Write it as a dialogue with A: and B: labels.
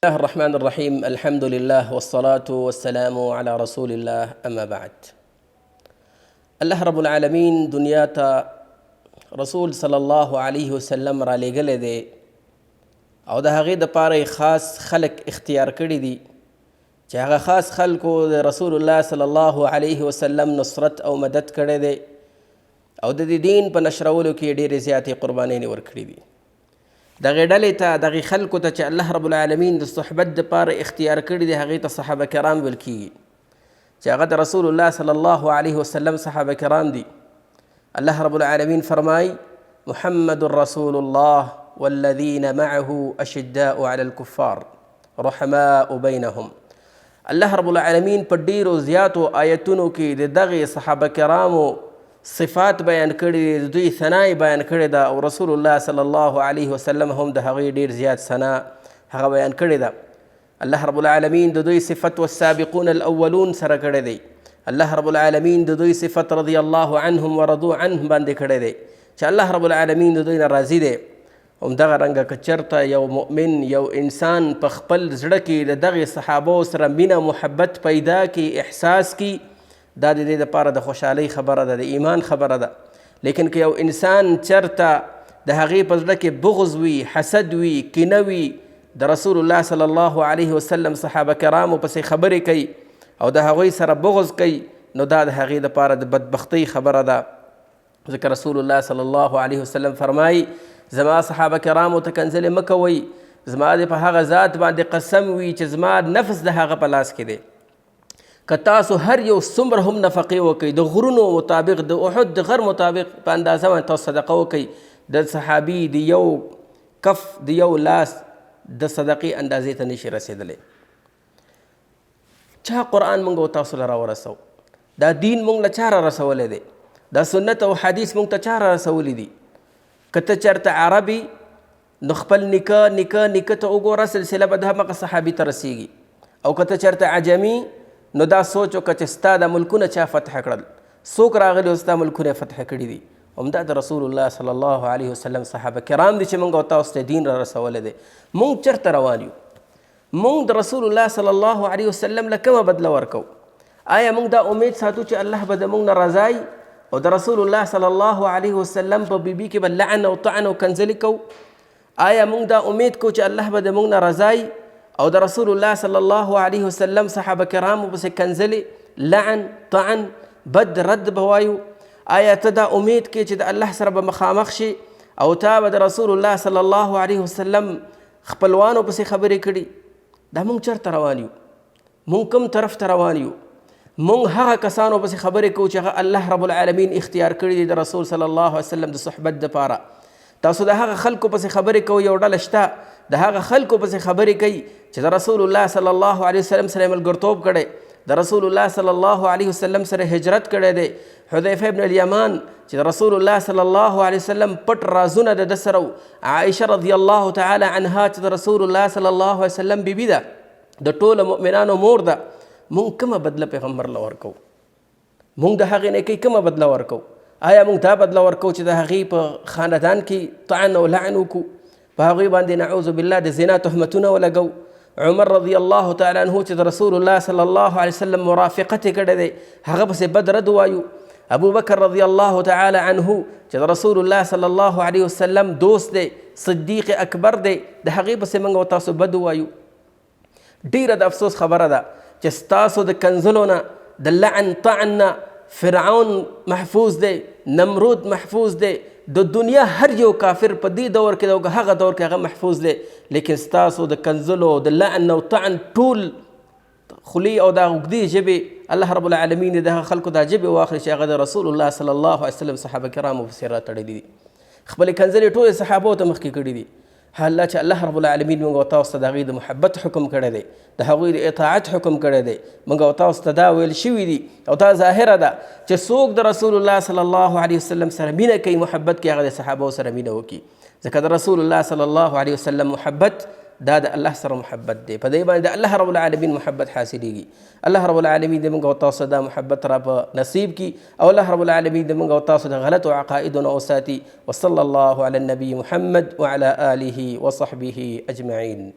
A: الله الرحمن الرحيم الحمد لله والصلاة والسلام على رسول الله أما بعد. الله رب العالمين دنیا ته رسول صلی الله علیه وسلم را لېږلی دی او د هغې دپاره خاص خلق اختیار کړي دي چې هغه خاص خلکو د رسول الله صلی الله علیه وسلم نصرت او مدد کړی دی او د دې دین په نشرولو کې ډېرې زیاتې قربانۍ ورکړي دي. دغې ډلې ته دغې خلکو ته چې الله رب العالمین د صحبت دپاره اختیار کړي دي هغې ته صحابه کرام ویل کېږي چې هغه د رسول الله صلی الله علیه وسلم صحابه کرام دي. الله رب العالمین فرمای محمد رسول الله والذین معه اشداء علی الكفار رحماء بینهم. الله رب العالمین په ډیرو زیاتو آیتونو کې د دغې صحابه کرامو صفات بیان کړي دي، د دوی ثنا بیان کړې ده او رسول الله صلی الله علیه وسلم هم د هغوی ډیر زیات ثنا هغه بیان کړې ده. الله رب العالمین د دوی صفت والسابقون الاولون سره کړی دی. الله رب العالمین د دوی صفت رضی الله عنهم ورضوا عنه باندې کړی دی چې الله رب العالمین د دوی نه راضي دی. همدغه رنګه که چېرته یو مؤمن یو انسان په خپل زړه کې د دغې صحابو سره مینه محبت پیدا کړي، احساس کړي، دا د دې دپاره د خوشحالۍ خبره ده، د ایمان خبره ده. لیکن که یو انسان چېرته د هغې په زړه کې بغض وي، حسد وي، کینه وي، د رسول الله صلی الله علیه وسلم صحابه کرامو پسې خبرې کوي او د هغوی سره بغض کوي، نو دا د هغې دپاره د بدبختۍ خبره ده. ځکه رسول الله صلی الله علیه وسلم فرمایي زما صحابه کرامو ته کنځلې مه کوئ، زما د په هغه ذات باندې قسم وي چې زما نفس د هغه په لاس کې دی. که تاسو هر یو څومره هم نفقې وکئ، د غرونو مطابق، د احد د غر مطابق په اندازه باندې تاسو صدقه وکئ، د صحابي د یو کف د یو لاس د صدقې اندازې ته نشي رسېدلی. چا قرآن موږ او تاسو له راورسو؟ دا دین موږ له چا را رسولی دی؟ دا سنت او حدیث موږ ته چا را رسولی دي؟ که ته چېرته عربي نو خپل نیکه ته وګوره، سلسله به د همغه صحابي ته رسیږي. او که ته چېرته عجمي نو دا سوچ وکړه چې ستا دا ملکونه چا فتح کړل، څوک راغلي او ستا ملکونه فتح کړي دي؟ همدا د رسول الله صلی الله علیه وسلم صحابه کرام دي چې موږ او تاسو ته دین را رسولی دی. موږ چېرته روان یو؟ موږ د رسول الله صلی الله علیه وسلم له کومه بدله ورکو؟ آیا موږ دا امید ساتو چې الله به د موږ نه رضای او د رسول الله صلی الله علیه وسلم په بیبي کې به لعن او طعن او کنځلې کوو؟ آیا موږ دا امید کوو چې الله به د موږ نه رضای او د رسول الله صلی الله علیه وسلم صحابه کرامو پسې کنځلې، لعن، طعن، بد رد به وایو؟ آیا ته دا امید کې چې د الله سره به مخامخ شي او تا به د رسول الله صلی الله علیه وسلم خپلوانو پسې خبرې کړي؟ دا موږ چېرته روان یو؟ موږ کوم طرف ته روان یو؟ موږ هغه کسانو پسې خبرې کوو چې هغه الله رب العالمین اختیار کړي دي د رسول صلی الله علیه وسلم د صحبت دپاره. تاسو د هغه خلکو پسې خبرې کوئ، یو ډله شته د هغه خلکو پسې خبرې کوي چې د رسول الله صلی الله علیه وسلم سره ملګرتوب کړی، د رسول الله صلی الله علیه وسلم سره هجرت کړی دی. حذیفه ابن الیمان چې د رسول الله صلی الله علیه وسلم پټ رازونه د ده سره، عایشه رضی الله تعالی عنها چې د رسول الله صلی الله علیه وسلم بیبي ده، د ټولو مؤمنانو مور ده. مونږ کومه بدله پیغمبر له ورکو؟ مونږ د هغې نیکۍ کومه بدله ورکو؟ آیا مونږ دا بدله ورکو چې د هغې په خاندان کې طعن او لعن وکړو، په هغوی باندې نعوذ بالله د زنا تهمتونه ولګو؟ عمر رضی الله تعالی عنه چې د رسول الله صلی الله علیه وسلم مرافقت یې کړی دی، هغه پسې بد رد وایو. ابو بکر رضی الله تعالی عنه چې د رسول الله صلی الله علیه وسلم دوست دی، صدیق اکبر دی، د هغې پسې موږ او تاسو بد وایو. ډیره د افسوس خبره ده چې ستاسو د کنځلو نه، د لعن طعن نه فرعون محفوظ دی، نمرود محفوظ دی، د دنیا هر یو کافر په دې دور کې او هغه دور کې هغه محفوظ دی. لیکن ستاسو د کنځلو، د لعن او طعن ټول خولي او دا اوږدې ژبې الله رب العالمین د هغه خلکو دا ژبې واخلي چې هغه د رسول الله صلی الله علیه وسلم صحابه کرامو پسې راتړلي دي، خپلې کنځلې ټولې صحابو ته مخکې کړي دي. حالا چې الله رب العالمین موږ او تاسو ته د هغوی د محبت حکم کړی دی، د هغوی د اطاعت حکم کړی دی. موږ او تاسو ته دا ویل شوي دي او دا ظاهره ده چې څوک د رسول الله صلی الله علیه وسلم سره مینه کوي، محبت کوي، هغه د صحابو سره مینه وکړي. ځکه د رسول الله صلی الله علیه وسلم محبت دا د الله سره محبت دی، په دې باندې د الله رب العالمین محبت حاصلېږي. الله رب العالمین د موږ او تاسو دا محبت را په نصیب کړي او الله رب العالمین د موږ او تاسو د غلطو عقایدو نه وساتي. وصلی الله علی النبي محمد وعلى آله وصحبه أجمعين.